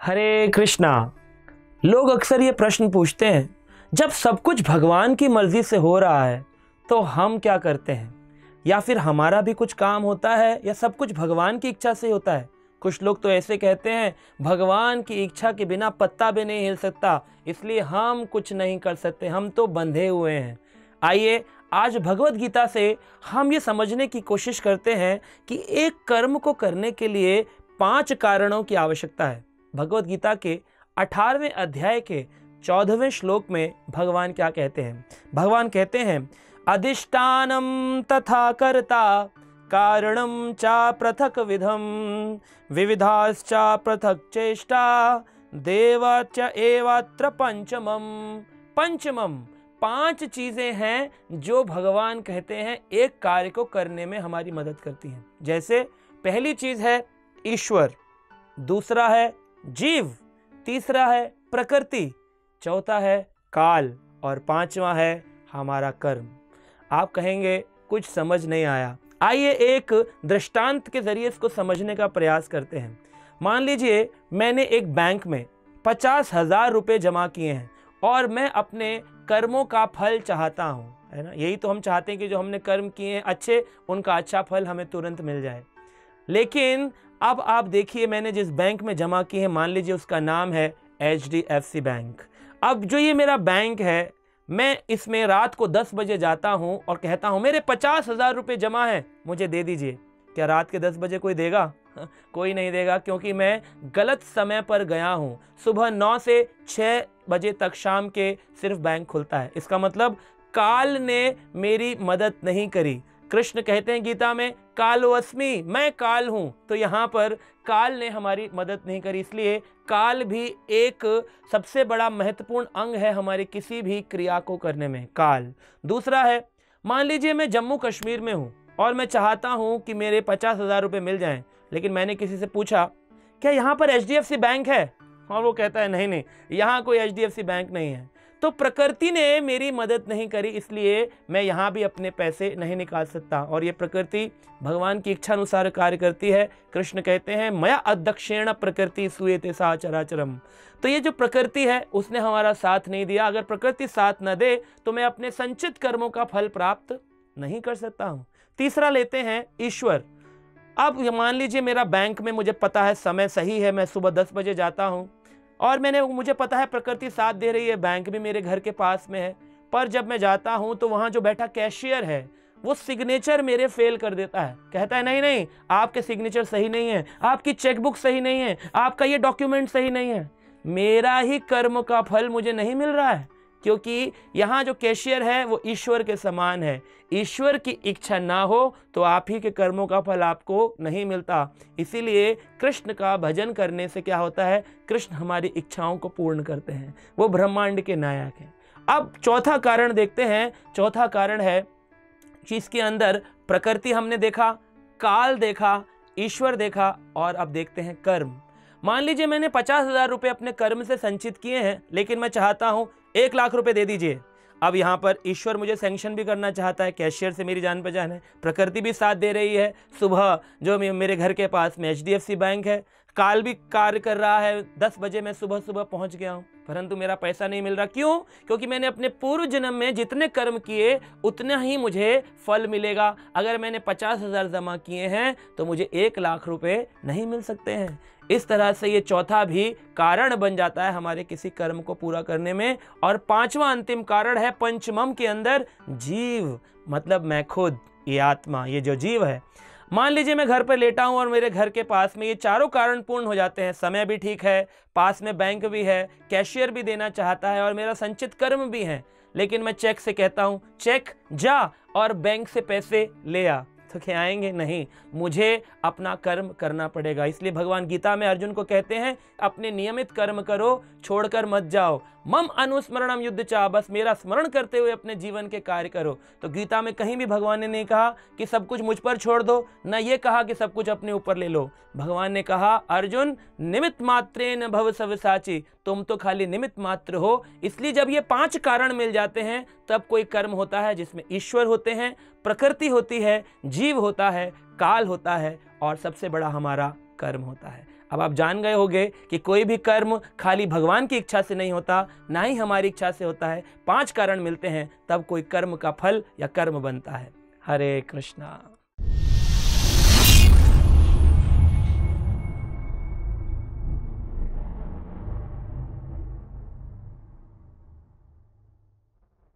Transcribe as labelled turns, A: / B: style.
A: हरे कृष्णा। लोग अक्सर ये प्रश्न पूछते हैं, जब सब कुछ भगवान की मर्जी से हो रहा है तो हम क्या करते हैं, या फिर हमारा भी कुछ काम होता है, या सब कुछ भगवान की इच्छा से होता है। कुछ लोग तो ऐसे कहते हैं, भगवान की इच्छा के बिना पत्ता भी नहीं हिल सकता, इसलिए हम कुछ नहीं कर सकते, हम तो बंधे हुए हैं। आइए आज भगवत गीता से हम ये समझने की कोशिश करते हैं कि एक कर्म को करने के लिए 5 कारणों की आवश्यकता है। भगवत गीता के 18वें अध्याय के 14वें श्लोक में भगवान क्या कहते हैं? भगवान कहते हैं, अधिष्ठानम तथा कर्ता कारणम चा पृथक विधम विविधाश्चा पृथक चेष्टा देवाच एवात्र पंचमम। पंचमम 5 चीजें हैं जो भगवान कहते हैं एक कार्य को करने में हमारी मदद करती हैं। जैसे पहली चीज है ईश्वर, दूसरा है जीव, तीसरा है प्रकृति, चौथा है काल और 5वां है हमारा कर्म। आप कहेंगे कुछ समझ नहीं आया। आइए एक दृष्टांत के जरिए इसको समझने का प्रयास करते हैं। मान लीजिए मैंने एक बैंक में 50,000 रुपये जमा किए हैं और मैं अपने कर्मों का फल चाहता हूँ, है ना। यही तो हम चाहते हैं कि जो हमने कर्म किए हैं अच्छे, उनका अच्छा फल हमें तुरंत मिल जाए। लेकिन अब आप देखिए, मैंने जिस बैंक में जमा किए हैं, मान लीजिए उसका नाम है HDFC बैंक। अब जो ये मेरा बैंक है, मैं इसमें रात को 10 बजे जाता हूं और कहता हूं मेरे 50,000 रुपये जमा है, मुझे दे दीजिए। क्या रात के 10 बजे कोई देगा? कोई नहीं देगा, क्योंकि मैं गलत समय पर गया हूं। सुबह 9 से 6 बजे तक शाम के सिर्फ बैंक खुलता है। इसका मतलब काल ने मेरी मदद नहीं करी। कृष्ण कहते हैं गीता में, कालोऽस्मि, मैं काल हूं। तो यहाँ पर काल ने हमारी मदद नहीं करी, इसलिए काल भी एक सबसे बड़ा महत्वपूर्ण अंग है हमारी किसी भी क्रिया को करने में, काल। दूसरा है, मान लीजिए मैं जम्मू कश्मीर में हूं और मैं चाहता हूं कि मेरे 50,000 रुपये मिल जाएं, लेकिन मैंने किसी से पूछा क्या यहाँ पर HDFC बैंक है, और वो कहता है नहीं नहीं, यहाँ कोई HDFC बैंक नहीं है। तो प्रकृति ने मेरी मदद नहीं करी, इसलिए मैं यहाँ भी अपने पैसे नहीं निकाल सकता। और ये प्रकृति भगवान की इच्छा अनुसार कार्य करती है। कृष्ण कहते हैं, मया अध्यक्षेण प्रकृति सूयते सा चराचरम। तो ये जो प्रकृति है उसने हमारा साथ नहीं दिया। अगर प्रकृति साथ न दे तो मैं अपने संचित कर्मों का फल प्राप्त नहीं कर सकता हूँ। तीसरा लेते हैं ईश्वर। अब मान लीजिए मेरा बैंक में, मुझे पता है समय सही है, मैं सुबह 10 बजे जाता हूँ और मुझे पता है प्रकृति साथ दे रही है, बैंक भी मेरे घर के पास में है। पर जब मैं जाता हूं तो वहां जो बैठा कैशियर है वो सिग्नेचर मेरे फेल कर देता है। कहता है नहीं नहीं, आपके सिग्नेचर सही नहीं है, आपकी चेकबुक सही नहीं है, आपका ये डॉक्यूमेंट सही नहीं है। मेरा ही कर्म का फल मुझे नहीं मिल रहा है, क्योंकि यहाँ जो कैशियर है वो ईश्वर के समान है। ईश्वर की इच्छा ना हो तो आप ही के कर्मों का फल आपको नहीं मिलता। इसीलिए कृष्ण का भजन करने से क्या होता है, कृष्ण हमारी इच्छाओं को पूर्ण करते हैं, वो ब्रह्मांड के नायक हैं। अब चौथा कारण देखते हैं। चौथा कारण है जिसके अंदर प्रकृति हमने देखा, काल देखा, ईश्वर देखा, और अब देखते हैं कर्म। मान लीजिए मैंने 50,000 रुपये अपने कर्म से संचित किए हैं, लेकिन मैं चाहता हूं 1 लाख रुपए दे दीजिए। अब यहाँ पर ईश्वर मुझे सैंक्शन भी करना चाहता है, कैशियर से मेरी जान पहचान है, प्रकृति भी साथ दे रही है, सुबह जो मेरे घर के पास में HDFC बैंक है, काल भी कार्य कर रहा है, 10 बजे मैं सुबह सुबह पहुँच गया हूँ, परंतु मेरा पैसा नहीं मिल रहा। क्यों? क्योंकि मैंने अपने पूर्व जन्म में जितने कर्म किए उतना ही मुझे फल मिलेगा। अगर मैंने 50,000 जमा किए हैं तो मुझे 1 लाख रुपए नहीं मिल सकते हैं। इस तरह से ये चौथा भी कारण बन जाता है हमारे किसी कर्म को पूरा करने में। और 5वां अंतिम कारण है पंचमम के अंदर जीव, मतलब मैं खुद, ये आत्मा, ये जो जीव है। मान लीजिए मैं घर पर लेटा हूं और मेरे घर के पास में ये चारों कारण पूर्ण हो जाते हैं। समय भी ठीक है, पास में बैंक भी है, कैशियर भी देना चाहता है और मेरा संचित कर्म भी है, लेकिन मैं चेक से कहता हूं चेक जा और बैंक से पैसे ले आ, तो क्या आएंगे? नहीं, मुझे अपना कर्म करना पड़ेगा। इसलिए भगवान गीता में अर्जुन को कहते हैं, अपने नियमित कर्म करो, छोड़कर मत जाओ। मम अनुस्मरणम युद्ध चा, बस मेरा स्मरण करते हुए अपने जीवन के कार्य करो। तो गीता में कहीं भी भगवान ने नहीं कहा कि सब कुछ मुझ पर छोड़ दो, न ये कहा कि सब कुछ अपने ऊपर ले लो। भगवान ने कहा, अर्जुन निमित्त मात्रेन भव सव्यसाची, तुम तो खाली निमित्त मात्र हो। इसलिए जब ये 5 कारण मिल जाते हैं तब कोई कर्म होता है जिसमें ईश्वर होते हैं, प्रकृति होती है, जीव होता है, काल होता है और सबसे बड़ा हमारा कर्म होता है। अब आप जान गए होंगे कि कोई भी कर्म खाली भगवान की इच्छा से नहीं होता, ना ही हमारी इच्छा से होता है। 5 कारण मिलते हैं तब कोई कर्म का फल या कर्म बनता है। हरे कृष्णा।